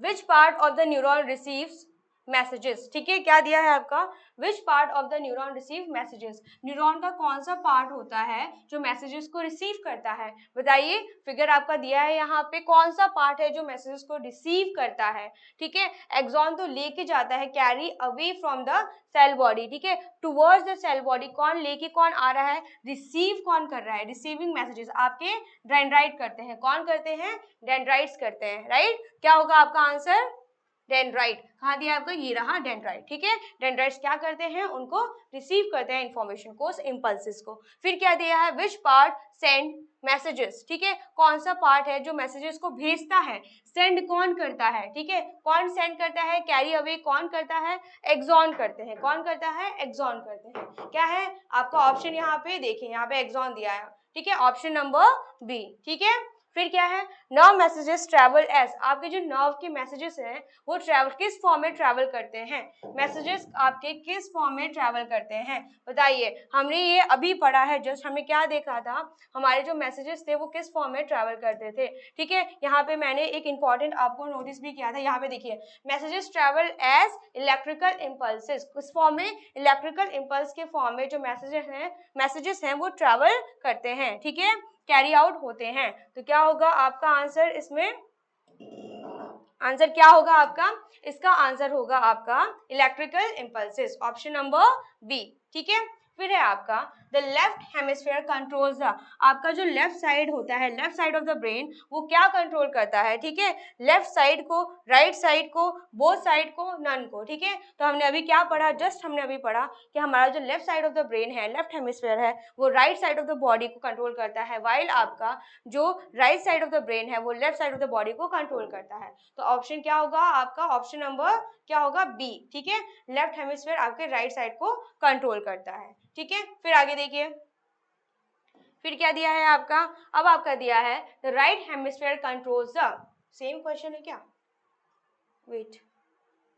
which part of the neuron receives messages, ठीक है। क्या दिया है आपका, which part of the neuron receive messages. Neuron का कौन सा पार्ट होता है जो मैसेजेस को रिसीव करता है, बताइए। फिगर आपका दिया है यहाँ पे, कौन सा पार्ट है जो मैसेजेस को रिसीव करता है, ठीक है। एक्सॉन तो लेके जाता है, carry away from the cell body, ठीक है, टुवर्ड्स द सेल बॉडी। कौन लेके कौन आ रहा है, रिसीव कौन कर रहा है, रिसीविंग मैसेजेस आपके डेंड्राइट करते हैं। कौन करते हैं, डेंड्राइट्स करते हैं, राइट। क्या होगा आपका आंसर, डेंड्राइट। कहाँ दिया आपको, ये रहा डेंड्राइट, ठीक है। डेंड्राइट्स क्या करते हैं, उनको रिसीव करते हैं इंफॉर्मेशन को, इम्पल्सिस को। फिर क्या दिया है, विच पार्ट सेंड मैसेजेस, ठीक है। कौन सा पार्ट है जो मैसेजेस को भेजता है, सेंड कौन करता है, ठीक है। कौन सेंड करता है, कैरी अवे कौन करता है, एक्सॉन करते हैं। कौन करता है, एक्सॉन करते हैं। क्या है आपका ऑप्शन, यहाँ पे देखिए, यहाँ पे एक्सॉन दिया है, ठीक है, ऑप्शन नंबर बी, ठीक है। फिर क्या है, नर्व मैसेजेस ट्रैवल एज, आपके जो नर्व के मैसेजेस हैं वो ट्रैवल किस फॉर्म में ट्रैवल करते हैं, मैसेजेस आपके किस फॉर्म में ट्रैवल करते हैं, बताइए। हमने ये अभी पढ़ा है, जस्ट हमें क्या देखा था, हमारे जो मैसेजेस थे वो किस फॉर्म में ट्रैवल करते थे, ठीक है। यहाँ पे मैंने एक इंपॉर्टेंट आपको नोटिस भी किया था, यहाँ पे देखिए, messages travel as electrical impulses, किस फॉर्म में, इलेक्ट्रिकल इम्पल्स के फॉर्म में जो मैसेजेस हैं वो ट्रैवल करते हैं, ठीक है, कैरी आउट होते हैं। तो क्या होगा आपका आंसर, इसमें आंसर क्या होगा आपका, इसका आंसर होगा आपका electrical impulses, option number B, ठीक है। फिर है आपका the left hemisphere controls the, आपका जो लेफ्ट साइड होता है, left side of the brain, वो क्या कंट्रोल करता है, ठीक है, लेफ्ट साइड को, राइट साइड को, बोथ साइड को, नन को, ठीक है। तो हमने अभी क्या पढ़ा, जस्ट हमने अभी पढ़ा कि हमारा जो left side of the brain है, लेफ्ट हेमिस्फीयर है, वो right side of the body को कंट्रोल करता है, वाइल आपका जो right side of the brain है वो left side of the body को कंट्रोल करता है। तो ऑप्शन क्या होगा आपका, ऑप्शन नंबर क्या होगा, बी, ठीक है, लेफ्ट हेमिस्फीयर आपके राइट साइड को कंट्रोल करता है, ठीक है। फिर आगे देखिए, फिर क्या दिया है आपका, अब आपका दिया है the right hemisphere controls the, same question है क्या, वेट,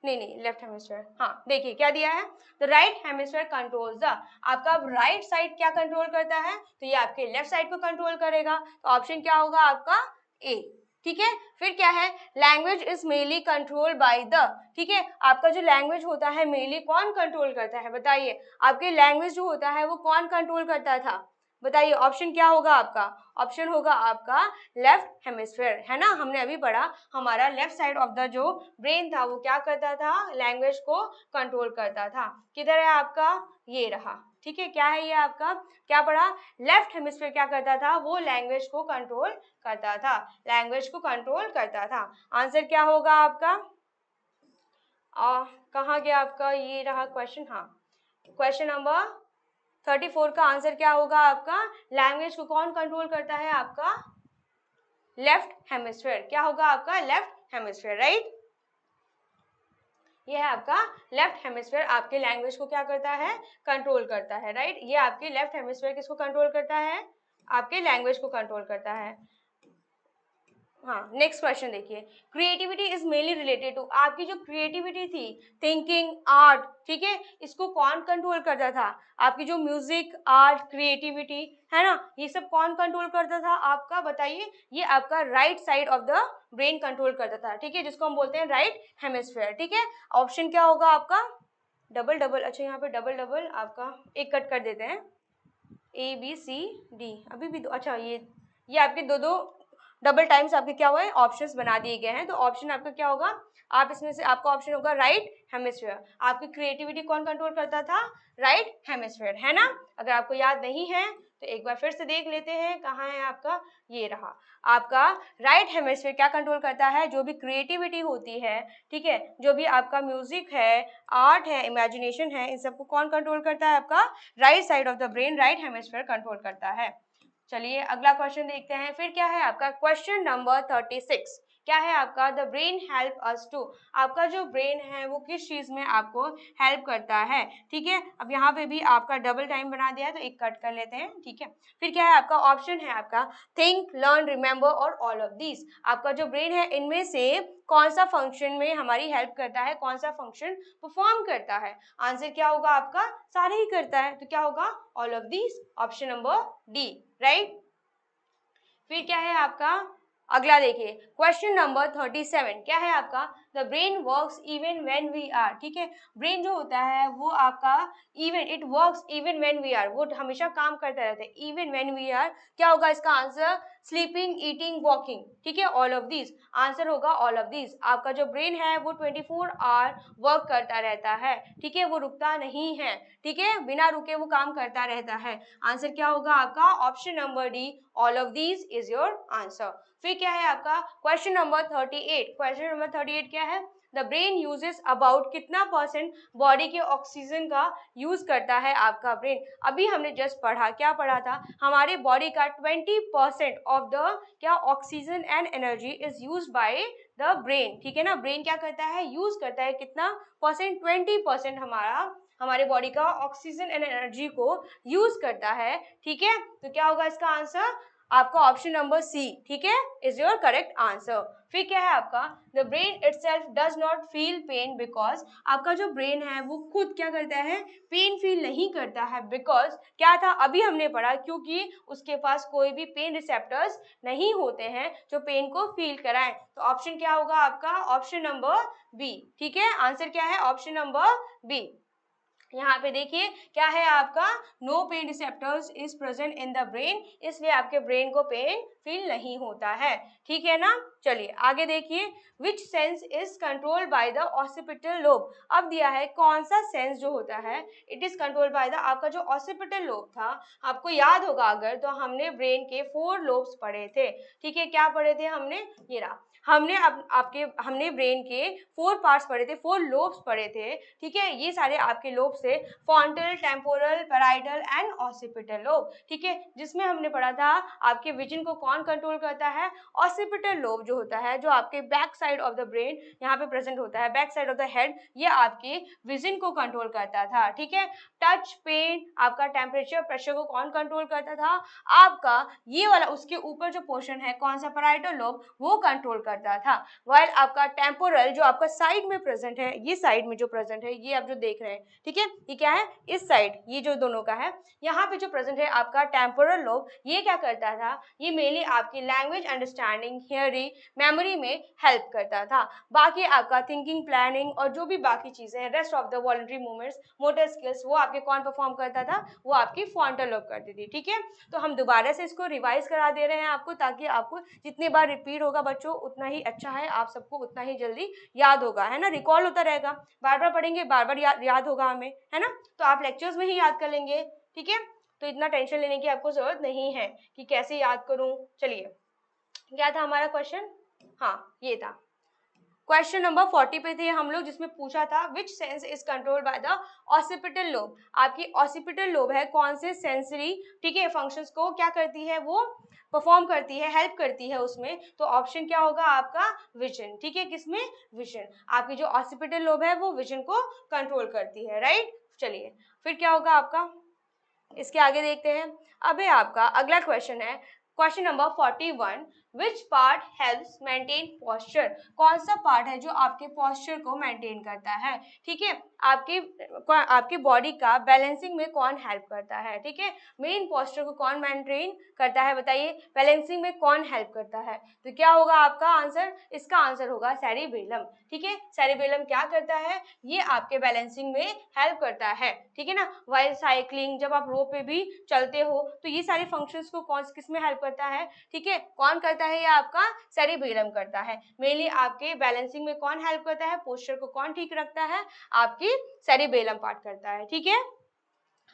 नहीं, लेफ्ट हेमिस्फीयर, हाँ देखिए क्या दिया है, the right hemisphere controls the, आपका राइट साइड क्या कंट्रोल करता है, तो ये आपके लेफ्ट साइड को कंट्रोल करेगा, तो ऑप्शन क्या होगा आपका, ए, ठीक है। फिर क्या है, language is mainly control by the, ठीक है, आपका जो लैंग्वेज होता है मेनली कौन कंट्रोल करता है, बताइए, आपके लैंग्वेज जो होता है वो कौन कंट्रोल करता था, बताइए, ऑप्शन क्या होगा आपका, ऑप्शन होगा आपका लेफ्ट हेमिस्फीयर, है ना, हमने अभी पढ़ा हमारा लेफ्ट साइड ऑफ द जो ब्रेन था वो क्या करता था, लैंग्वेज को कंट्रोल करता था, किधर है आपका, ये रहा, ठीक है, क्या है ये आपका, क्या पढ़ा, लेफ्ट हेमिस्फीयर क्या करता था, वो लैंग्वेज को कंट्रोल करता था, लैंग्वेज को कंट्रोल करता था, आंसर क्या होगा आपका, कहाँ गया आपका, ये रहा क्वेश्चन, हाँ, क्वेश्चन नंबर 34 का आंसर क्या होगा आपका, लैंग्वेज को कौन कंट्रोल करता है, आपका लेफ्ट हेमिस्फीयर, क्या होगा आपका लेफ्ट हेमिस्फीयर, राइट, ये है आपका लेफ्ट हेमिस्फीयर आपके लैंग्वेज को क्या करता है, कंट्रोल करता है, राइट, ये आपके लेफ्ट हेमिस्फीयर किसको कंट्रोल करता है, आपके लैंग्वेज को कंट्रोल करता है। हाँ, नेक्स्ट क्वेश्चन देखिए, creativity is mainly related to, आपकी जो क्रिएटिविटी थी, थिंकिंग, आर्ट, ठीक है, इसको कौन कंट्रोल करता था, आपकी जो म्यूजिक, आर्ट, क्रिएटिविटी है ना, ये सब कौन कंट्रोल करता था आपका, बताइए, ये आपका right side of the brain control करता था, ठीक है, जिसको हम बोलते हैं राइट हेमिस्फीयर, ठीक है। ऑप्शन क्या होगा आपका, डबल डबल, अच्छा यहाँ पे डबल डबल आपका एक कट कर देते हैं, ए बी सी डी, अभी भी दो, अच्छा ये आपके दो दो डबल टाइम्स आपके क्या हुआ है, ऑप्शंस बना दिए गए हैं, तो ऑप्शन आपका क्या होगा, आप इसमें से आपका ऑप्शन होगा राइट हेमिस्फीयर, आपकी क्रिएटिविटी कौन कंट्रोल करता था, राइट हेमिस्फीयर, है ना। अगर आपको याद नहीं है तो एक बार फिर से देख लेते हैं, कहाँ है आपका, ये रहा, आपका राइट हेमिस्फीयर क्या कंट्रोल करता है, जो भी क्रिएटिविटी होती है, ठीक है, जो भी आपका म्यूजिक है, आर्ट है, इमेजिनेशन है, इन सबको कौन कंट्रोल करता है, आपका right side of the brain, right hemisphere control करता है। चलिए अगला क्वेश्चन देखते हैं, फिर क्या है आपका क्वेश्चन नंबर 36, क्या है आपका, the brain help us to, आपका जो ब्रेन है वो किस चीज में आपको हेल्प करता है, ठीक है। अब यहाँ पे भी आपका डबल टाइम बना दिया है तो एक कट कर लेते हैं, ठीक है। फिर क्या है आपका ऑप्शन है आपका थिंक, लर्न, रिमेंबर और ऑल ऑफ दीज, आपका जो ब्रेन है इनमें से कौन सा फंक्शन में हमारी हेल्प करता है, कौन सा फंक्शन परफॉर्म करता है, आंसर क्या होगा आपका, सारे ही करता है, तो क्या होगा, all of these, option number D, right. फिर क्या है आपका अगला देखिए, क्वेश्चन नंबर 37, क्या है आपका, the brain works even when we are, ठीक है, ब्रेन जो होता है वो आपका even, it works even when we are, वो हमेशा काम करता रहता है, इवन व्हेन वी आर, क्या होगा इसका आंसर, स्लीपिंग, ईटिंग, वॉकिंग, ठीक है, ऑल ऑफ दीज, आंसर होगा ऑल ऑफ दीज, आपका जो ब्रेन है वो 24 आवर वर्क करता रहता है, ठीक है, वो रुकता नहीं है, ठीक है, बिना रुके वो काम करता रहता है, आंसर क्या होगा आपका, option number D, all of these is your answer. फिर क्या है आपका क्वेश्चन नंबर 38, क्वेश्चन नंबर 38 क्या है, द ब्रेन यूजेस अबाउट कितना परसेंट बॉडी के ऑक्सीजन का यूज करता है आपका ब्रेन, अभी हमने जस्ट पढ़ा, क्या पढ़ा था, हमारे बॉडी का 20% ऑफ द क्या oxygen and energy is use by the brain, ठीक है ना, ब्रेन क्या करता है, यूज करता है कितना परसेंट, 20% हमारे बॉडी का ऑक्सीजन एंड एनर्जी को यूज करता है, ठीक है। तो क्या होगा इसका आंसर, आपका ऑप्शन नंबर सी, ठीक है, इज योर करेक्ट आंसर। फिर क्या है आपका, the brain itself does not feel pain because, आपका जो ब्रेन है वो खुद क्या करता है, पेन फील नहीं करता है। बिकॉज क्या था, अभी हमने पढ़ा, क्योंकि उसके पास कोई भी पेन रिसेप्टर्स नहीं होते हैं जो पेन को फील कराएं। तो ऑप्शन क्या होगा आपका, ऑप्शन नंबर बी, ठीक है, आंसर क्या है, ऑप्शन नंबर बी। यहाँ पे देखिए क्या है आपका, no pain receptors is present in the brain, इसलिए आपके ब्रेन को पेन फील नहीं होता है, ठीक है ना। चलिए आगे देखिए, which sense is controlled by the occipital lobe. अब दिया है कौन सा सेंस जो होता है it is controlled by the, आपका जो ऑसिपिटल लोब था, आपको याद होगा अगर तो हमने ब्रेन के 4 लोब्स पढ़े थे, ठीक है, क्या पढ़े थे हमने, ये रहा, हमने ब्रेन के 4 पार्ट्स पढ़े थे, 4 लोब्स पढ़े थे, ठीक है, ये सारे आपके लोब से frontal, temporal, parietal and occipital lobe, ठीक है, जिसमें हमने पढ़ा था आपके विजन को कौन कंट्रोल करता है, ऑसिपिटल लोब जो होता है, जो आपके back side of the brain यहाँ पे प्रेजेंट होता है, back side of the head, ये आपके विजन को कंट्रोल करता था, ठीक है। टच, पेन, आपका टेम्परेचर, प्रेशर को कौन कंट्रोल करता था, आपका ये वाला, उसके ऊपर जो पोर्शन है कौन सा, पैराइटल लोब, वो कंट्रोल करता था। वाइल आपका टेम्पोरल जो आपका साइड में प्रेजेंट है, ये साइड में जो प्रेजेंट है, ये आप जो देख रहे हैं, ठीक है, ये क्या है, इस साइड, ये जो दोनों का है, यहाँ पे जो प्रेजेंट है आपका टेम्पोरल लोब, ये क्या करता था, ये मेनली आपकी लैंग्वेज अंडरस्टैंडिंग, हियरिंग, मेमोरी में हेल्प करता था। बाकी आपका थिंकिंग, प्लानिंग और जो भी बाकी चीजें हैं, rest of the voluntary movements, motor skills, वो आपके कौन परफॉर्म करता था, वो आपकी फ्रंटल लोब करती थी, ठीक है। तो हम दोबारा से इसको रिवाइज करा दे रहे हैं आपको, ताकि आपको जितनी बार रिपीट होगा बच्चों उतना ही अच्छा है, आप सबको उतना ही जल्दी याद होगा, है ना, रिकॉल होता रहेगा, बार बार पढ़ेंगे बार बार याद होगा हमें, है ना, तो आप लेक्चर्स में ही याद कर लेंगे, ठीक है। तो इतना टेंशन लेने की आपको जरूरत नहीं है कि कैसे याद करूं। चलिए, क्या था हमारा क्वेश्चन, हाँ ये था क्वेश्चन नंबर 40 पे थे हम लोग, जिसमें पूछा था which sense is controlled by the occipital lobe. आपकी ऑसिपिटल लोब है कौन से सेंसरी, ठीक है, फंक्शंस को क्या करती है, वो परफॉर्म करती है, हेल्प करती है उसमें। तो ऑप्शन क्या होगा आपका, विजन, ठीक है, किसमें, विजन, आपकी जो ऑसिपिटल लोब है वो विजन को कंट्रोल करती है, राइट। चलिए फिर क्या होगा आपका, इसके आगे देखते हैं। अबे आपका अगला क्वेश्चन है question number 41, which part helps maintain posture. कौन सा पार्ट है जो आपके पॉस्चर को मेंटेन करता है, ठीक है, आपकी बॉडी का बैलेंसिंग में कौन हेल्प करता है, ठीक है, मेन पॉस्चर को कौन मेंटेन करता है, बताइए, बैलेंसिंग में कौन हेल्प करता है। तो क्या होगा आपका आंसर, इसका आंसर होगा सेरिबेलम, ठीक है, सेरिबेलम क्या करता है, ये आपके बैलेंसिंग में हेल्प करता है, ठीक है ना। वाइल साइकिलिंग, जब आप रोड पे भी चलते हो तो ये सारे फंक्शंस को कौन किस में हेल्प करता है, ठीक है, कौन करता है, ये आपका सेरिबेलम करता है। मेनली आपके बैलेंसिंग में कौन हेल्प करता है, पोस्चर को कौन ठीक रखता है, आपकी सेरिबेलम पार्ट करता है, ठीक है।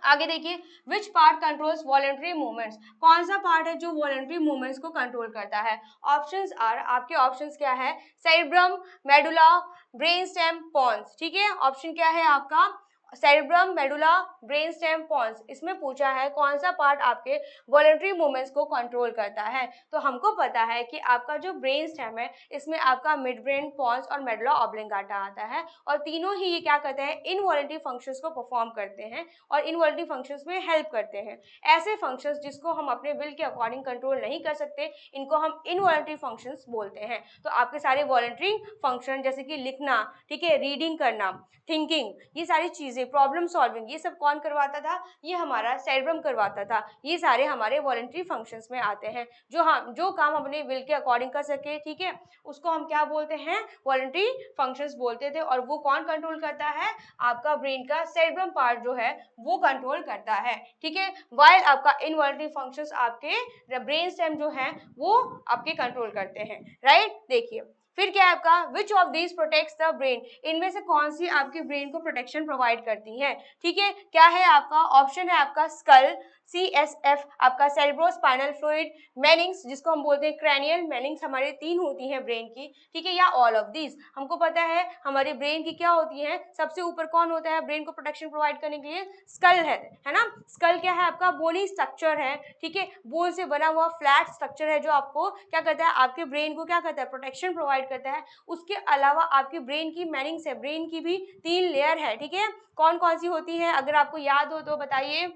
आगे देखिए, विच पार्ट कंट्रोल्स वॉलेंट्री मूवमेंट्स। कौन सा पार्ट है जो वॉलेंट्री मूवमेंट्स को कंट्रोल करता है। ऑप्शंस आर, आपके ऑप्शंस क्या है, cerebrum, medulla, brain stem, pons, ठीक है, ऑप्शन क्या है आपका, cerebrum, medulla, brain stem, pons. इसमें पूछा है कौन सा पार्ट आपके वॉलेंट्री मूवमेंट्स को कंट्रोल करता है। तो हमको पता है कि आपका जो ब्रेन स्टेम है इसमें आपका मिड ब्रेन, पॉन्स और मेडुला ऑब्लिंगाटा आता है, और तीनों ही ये क्या करते हैं, इनवॉलेंट्री फंक्शंस को परफॉर्म करते हैं और इनवॉलेंट्री फंक्शंस में हेल्प करते हैं। ऐसे फंक्शंस जिसको हम अपने विल के अकॉर्डिंग कंट्रोल नहीं कर सकते, इनको हम इनवॉलेंट्री फंक्शंस बोलते हैं। तो आपके सारे वॉलेंट्री फंक्शन जैसे कि लिखना, ठीक है, रीडिंग करना, थिंकिंग, ये सारी चीजें, प्रॉब्लम सॉल्विंग, ये सब कौन करवाता था, ये हमारा सेरिब्रम करवाता था। ये सारे हमारे वॉलेंट्री फंक्शंस में आते हैं, जो काम अपने विल के अकॉर्डिंग कर सके, ठीक है, उसको हम क्या बोलते हैं, वॉलेंट्री फंक्शंस बोलते थे। और वो कौन कंट्रोल करता है, आपका ब्रेन का सेरिब्रम पार्ट जो है वो कंट्रोल करता है, ठीक है। वाइल आपका इनवॉलेंट्री फंक्शंस आपके ब्रेन स्टेम जो है वो आपके कंट्रोल करते हैं, राइट। देखिए फिर क्या है आपका, which of these protects the brain. इनमें से कौन सी आपके ब्रेन को प्रोटेक्शन प्रोवाइड करती है, ठीक है, क्या है आपका ऑप्शन है आपका स्कल, CSF, आपका सेरेब्रोस्पाइनल फ्लूइड, मेनिंग्स जिसको हम बोलते हैं क्रैनियल, मेनिंग्स हमारे 3 होती हैं ब्रेन की, ठीक है, या ऑल ऑफ दीज। हमको पता है हमारे ब्रेन की क्या होती है, सबसे ऊपर कौन होता है ब्रेन को प्रोटेक्शन प्रोवाइड करने के लिए, स्कल है ना। स्कल क्या है आपका, बोनी स्ट्रक्चर है, ठीक है, बोन से बना हुआ फ्लैट स्ट्रक्चर है जो आपको क्या करता है, आपके ब्रेन को क्या करता है, प्रोटेक्शन प्रोवाइड करता है। उसके अलावा आपकी ब्रेन की मेनिंग्स है, ब्रेन की भी 3 लेयर है, ठीक है, कौन कौन सी होती है, अगर आपको याद हो तो बताइए।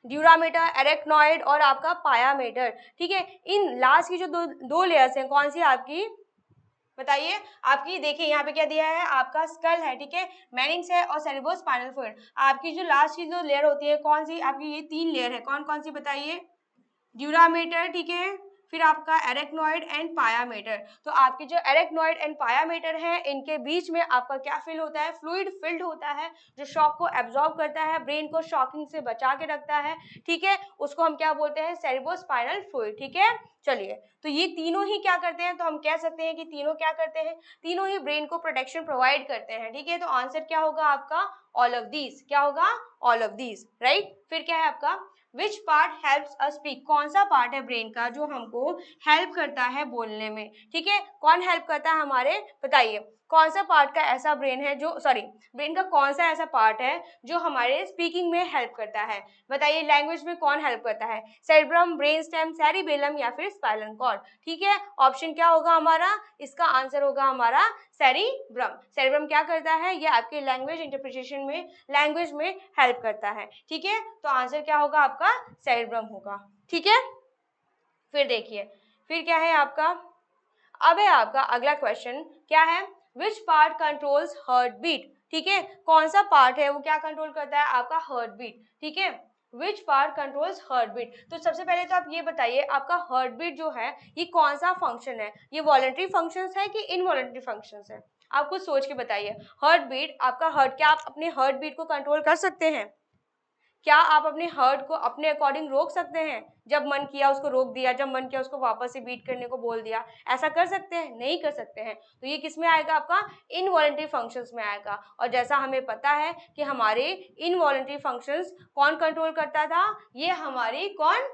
ड्यूरामेटर, एरेक्नॉइड और आपका पायामेटर। ठीक है, इन लास्ट की जो दो लेयर्स हैं कौन सी आपकी, बताइए आपकी। देखिए यहाँ पे क्या दिया है, आपका स्कल है, ठीक है, मैनिंग्स है और सेरेब्रोस्पाइनल फ्लूइड। आपकी जो लास्ट की जो लेयर होती है कौन सी आपकी, ये 3 लेयर है, कौन कौन सी बताइए, ड्यूरामेटर, ठीक है, फिर आपका एरेक्नॉइड एंड पायामेटर। तो आपके जो एरेक्नॉइड एंड पायामेटर है इनके बीच में आपका क्या फिल होता है, फ्लूइड फिल्ड होता है, जो शॉक को एब्जॉर्ब करता है, ब्रेन को शॉकिंग से बचा के रखता है। ठीक है, उसको हम क्या बोलते हैं, सेरेब्रोस्पाइनल फ्लूइड। ठीक है, चलिए, तो ये तीनों ही क्या करते हैं, तो हम कह सकते हैं कि तीनों क्या करते हैं, तीनों ही ब्रेन को प्रोटेक्शन प्रोवाइड करते हैं। ठीक है, तो आंसर क्या होगा आपका, ऑल ऑफ दीज। क्या होगा, ऑल ऑफ दीज, राइट। फिर क्या है आपका, विच पार्ट हेल्प्स अस स्पीक, कौन सा पार्ट है ब्रेन का जो हमको हेल्प करता है बोलने में। ठीक है, कौन हेल्प करता है हमारे, बताइए कौन सा पार्ट का ऐसा ब्रेन है जो, सॉरी, ब्रेन का कौन सा ऐसा पार्ट है जो हमारे स्पीकिंग में हेल्प करता है, बताइए लैंग्वेज में कौन हेल्प करता है, सेरेब्रम, ब्रेन स्टेम, सेरिबेलम या फिर स्पाइनल कॉर्ड। ठीक है, ऑप्शन क्या होगा हमारा, इसका आंसर होगा हमारा सेरिब्रम। सेरिब्रम क्या करता है, ये आपके लैंग्वेज इंटरप्रिटेशन में, लैंग्वेज में हेल्प करता है। ठीक है, तो आंसर क्या होगा आपका, सेरिब्रम होगा। ठीक है, फिर देखिए, फिर क्या है आपका, अब है आपका अगला क्वेश्चन, क्या है, which part controls heart beat. ठीक है, कौन सा पार्ट है वो क्या कंट्रोल करता है, आपका हार्ट बीट। ठीक है, which part controls heart beat. तो सबसे पहले तो आप ये बताइए, आपका हार्ट बीट जो है ये कौन सा फंक्शन है, ये वॉलंटरी फंक्शंस है कि इनवॉलंटरी फंक्शंस है, आप कुछ सोच के बताइए। हार्ट बीट, आपका हार्ट, क्या आप अपने हार्ट बीट को कंट्रोल कर सकते हैं, क्या आप अपने हार्ट को अपने अकॉर्डिंग रोक सकते हैं, जब मन किया उसको रोक दिया, जब मन किया उसको वापस से बीट करने को बोल दिया, ऐसा कर सकते हैं, नहीं कर सकते हैं। तो ये किस में आएगा, आपका इनवॉलंटरी फंक्शंस में आएगा। और जैसा हमें पता है कि हमारे इनवॉलंटरी फंक्शंस कौन कंट्रोल करता था, ये हमारी कौन,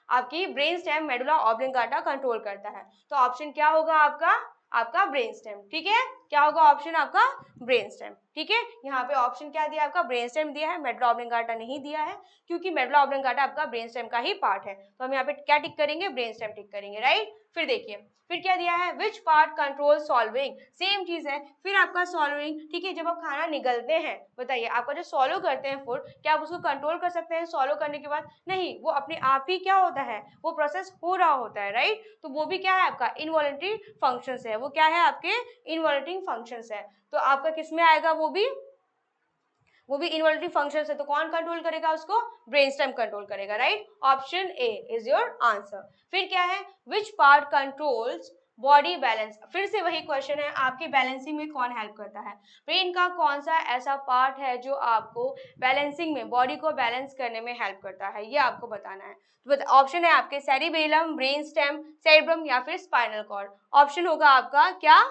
आपकी ब्रेन स्टेम मेडुला ऑब्लिंगाटा कंट्रोल करता है। तो ऑप्शन क्या होगा आपका, आपका ब्रेन स्टेम। ठीक है, क्या होगा ऑप्शन आपका, ब्रेन स्टेम। ठीक है, यहाँ पे ऑप्शन क्या दिया आपका, ब्रेन स्टेम दिया है, मेडुला ऑब्लिंगाटा नहीं दिया है, क्योंकि मेडुला ऑब्लिंगाटा आपका ब्रेन स्टेम का ही पार्ट है। तो हम यहाँ पे क्या टिक करेंगे, ब्रेन स्टेम टिक करेंगे, राइट। फिर देखिए, फिर क्या दिया है, which part control solving, same चीज है, फिर आपका सॉल्विंग। ठीक है, जब आप खाना निगलते हैं, बताइए आपका जो सॉलो करते हैं फूड, क्या आप उसको कंट्रोल कर सकते हैं सॉलो करने के बाद, नहीं, वो अपने आप ही क्या होता है, वो प्रोसेस हो रहा होता है, राइट। तो वो भी क्या है आपका इनवॉलंटरी फंक्शंस है, वो क्या है आपके इनवॉलंटरी फंक्शंस है। तो आपका किस में आएगा, वो भी इनवॉलंटरी फंक्शन है। तो कौन कंट्रोल करेगा उसको, ब्रेन स्टेम कंट्रोल करेगा, right. Option A is your answer. फिर क्या है, which part controls body balance, फिर से वही क्वेश्चन है, आपकी बैलेंसिंग में कौन हेल्प करता है, ब्रेन का कौन सा ऐसा पार्ट है जो आपको बैलेंसिंग में, बॉडी को बैलेंस करने में हेल्प करता है, ये आपको बताना है। तो ऑप्शन है आपके सेरिबेलम, ब्रेन स्टेम, सेरेब्रम या फिर स्पाइनल कॉर्ड। ऑप्शन होगा आपका क्या,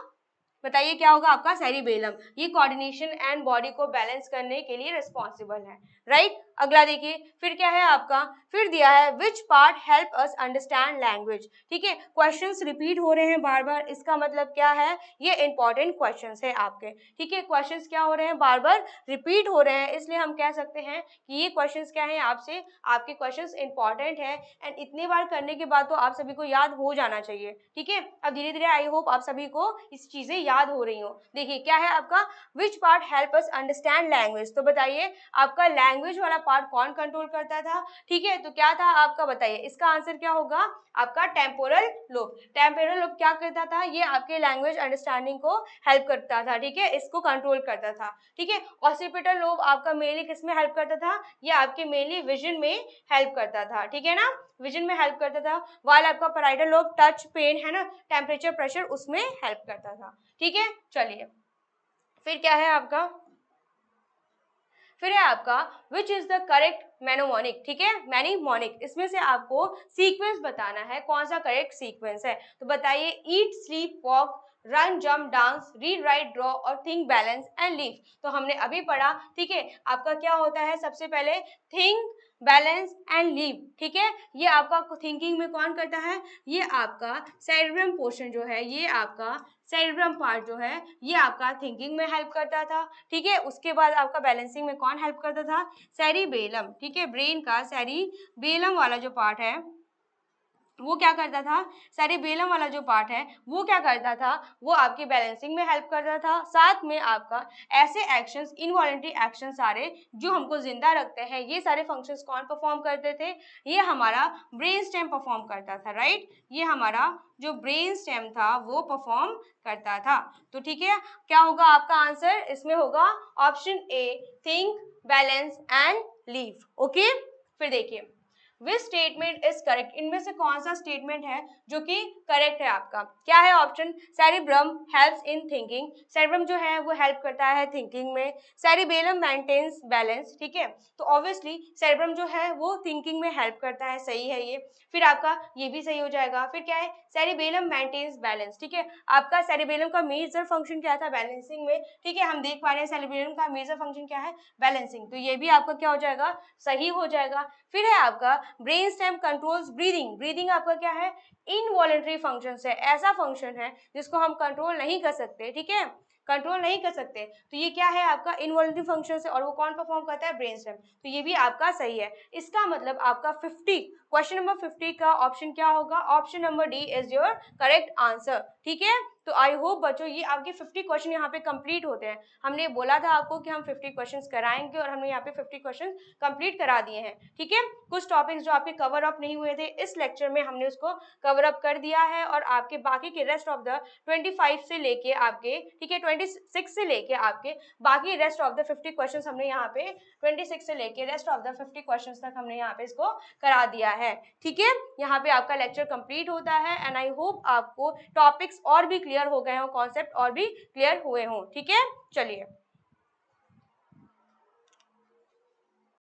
बताइए क्या होगा आपका, सेरिबेलम। ये कोऑर्डिनेशन एंड बॉडी को बैलेंस करने के लिए रिस्पॉन्सिबल है, राइट। अगला देखिए, फिर क्या है आपका, फिर दिया है which part help us understand language. ठीक है, क्वेश्चंस रिपीट हो रहे हैं बार बार, इसका मतलब क्या है, ये इंपॉर्टेंट क्वेश्चंस है आपके। ठीक है, क्वेश्चंस क्या हो रहे हैं, बार बार रिपीट हो रहे हैं, इसलिए हम कह सकते हैं कि ये क्वेश्चंस क्या है, आपसे आपके क्वेश्चंस इंपॉर्टेंट है। एंड इतनी बार करने के बाद तो आप सभी को याद हो जाना चाहिए। ठीक है, अब धीरे धीरे आई होप आप सभी को इस चीजें याद हो रही हो। देखिए क्या है आपका, which part help us understand language. तो बताइए आपका लैंग्वेज वाला पार्ट कौन कंट्रोल करता था। ठीक है, तो क्या था आपका, बताइए इसका आंसर क्या होगा, आपका टेम्पोरल लोब। टेम्पोरल लोब क्या करता था, ये आपके लैंग्वेज अंडरस्टैंडिंग को हेल्प करता था। ठीक है, इसको कंट्रोल करता था। ठीक है, ऑसिपिटल लोब आपका मेनली किस में हेल्प करता था, ये आपके मेनली विजन में हेल्प करता था। ठीक है ना, विजन में हेल्प करता था। वाल आपका पैराइटल लोब टच, पेन है ना, टेम्परेचर, प्रेशर, उसमें हेल्प करता था। ठीक है, चलिए, फिर क्या है आपका, फिर है आपका विच इज द करेक्ट मैनोमोनिक। ठीक है, मैनीमोनिक, इसमें से आपको सीक्वेंस बताना है, कौन सा करेक्ट सीक्वेंस है। तो बताइए, eat, sleep, walk, run, jump, dance, read, write, draw और थिंक, बैलेंस एंड लीव। तो हमने अभी पढ़ा। ठीक है, आपका क्या होता है, सबसे पहले थिंक, बैलेंस एंड लीव। ठीक है, ये आपका थिंकिंग में कौन करता है, ये आपका सेरेब्रम पोर्शन जो है, ये आपका सेरेब्रम पार्ट जो है, ये आपका थिंकिंग में हेल्प करता था। ठीक है, उसके बाद आपका बैलेंसिंग में कौन हेल्प करता था, सेरिबेलम। ठीक है, ब्रेन का सेरिबेलम वाला जो पार्ट है, वो क्या करता था, सेरिबेलम वाला जो पार्ट है वो क्या करता था, वो आपकी बैलेंसिंग में हेल्प करता था, साथ में आपका ऐसे एक्शंस, इनवॉलेंट्री एक्शन सारे जो हमको जिंदा रखते हैं, ये सारे फंक्शंस कौन परफॉर्म करते थे, ये हमारा ब्रेन स्टेम परफॉर्म करता था, राइट। ये हमारा जो ब्रेन स्टेम था वो परफॉर्म करता था। तो ठीक है, क्या होगा आपका आंसर, इसमें होगा option A, think, balance and leave. Okay, फिर देखिए विच स्टेटमेंट इज करेक्ट, इनमें से कौन सा स्टेटमेंट है जो कि करेक्ट है आपका, क्या है option, cerebrum helps in thinking, cerebrum जो है वो हेल्प करता है थिंकिंग में, सेरिबेलम मेंटेन्स बैलेंस, ठीक है, तो ऑब्वियसली सेरिब्रम जो है वो थिंकिंग में हेल्प करता है, सही है ये। फिर आपका ये भी सही हो जाएगा, फिर क्या है, सेरिबेलम मेंटेन्स बैलेंस, ठीक है, आपका सेरिबेलम का मेजर फंक्शन क्या था, बैलेंसिंग में, ठीक है, हम देख पा रहे हैं सेरिबेलम का मेजर फंक्शन क्या है, बैलेंसिंग, तो ये भी आपका क्या हो जाएगा, सही हो जाएगा। फिर है आपका brain stem controls breathing, breathing आपका क्या है, इनवॉलेंट्री फंक्शन है, ऐसा फंक्शन है जिसको हम कंट्रोल नहीं कर सकते, ठीक है, कंट्रोल नहीं कर सकते, तो ये क्या है आपका इनवॉलेंट्री फंक्शन है, और वो कौन परफॉर्म करता है, ब्रेन स्टेम, तो ये भी आपका सही है। इसका मतलब आपका 50, क्वेश्चन नंबर 50 का ऑप्शन क्या होगा, option number D is your correct answer, ठीक है। तो आई होप बच्चों ये आपके 50 क्वेश्चन यहाँ पे कंप्लीट होते हैं, हमने बोला था आपको कि हम 50 क्वेश्चंस कराएंगे और हमने यहाँ पे 50 क्वेश्चंस कंप्लीट करा दिए हैं, ठीक है। कुछ टॉपिक्स जो आपके कवर अप नहीं हुए थे इस लेक्चर में हमने उसको कवर अप कर दिया है, और आपके बाकी के रेस्ट ऑफ द 25 से लेके आपके, ठीक है, 26 से लेके आपके बाकी रेस्ट ऑफ द 50 क्वेश्चंस हमने यहाँ पे 26 से लेके रेस्ट ऑफ द 50 क्वेश्चंस तक हमने यहाँ पे इसको करा दिया है, ठीक है। यहाँ पे आपका लेक्चर कंप्लीट होता है, एंड आई होप आपको टॉपिक्स और भी क्लियर हो गए हों, कॉन्सेप्ट और भी क्लियर हुए हों, ठीक है। चलिए